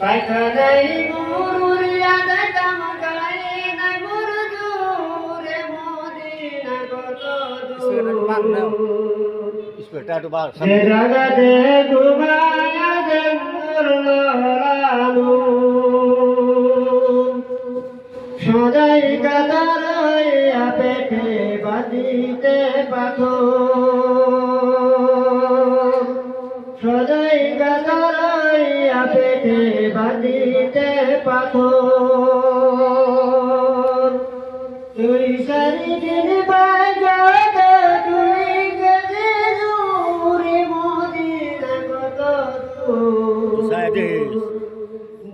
পাখানাই মুরুরিয়া দেখাম গায়ে নাই মুরুদুরে মদিনা কত দূর যে জাগাতে ঘুমায়া জঙ্গল লালু সদাই কাতার হইয়া পেটে বাঁধিতে পাথর সদাই কাতার হইয়া পেটে বাঁধিতে পাথর তুই সারি দিন বাজাত তুই গেছে দূরে মদিনা কত দূর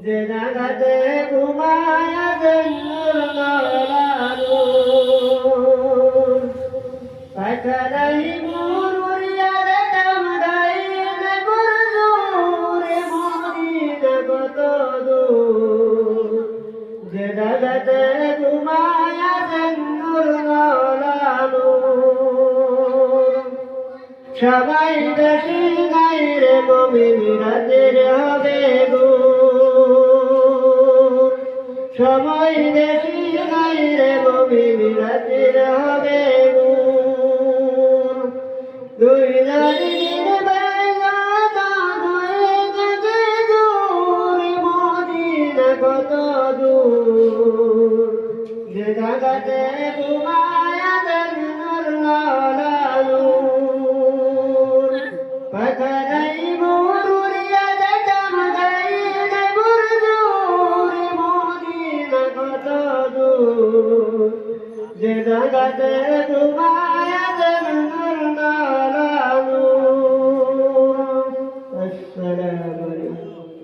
যে জাগাতে ঘুমায়া জঙ্গল লালু পাখানাই মুরুরিয়া দেখাম গায়ে নাই মুরদুরে মদিনা কত দূর যে জাগাতে ঘুমায়া জঙ্গল লালু সবাই বেশি নাই রে মুমিন রাতের হবে গো সময় বেশি নাই রে মুমিন রাতের হবে গো দুই দিন বেলা হয়ে গেছে দূর মদিনা কত দূর যে জাগাতে ঘুমায়া জঙ্গল লালু পাখানাই মুরুরিয়া দেখাম গায়ে নাই মুরদুরে মদিনা কত দূর যে জাগাতে ঘুমায়া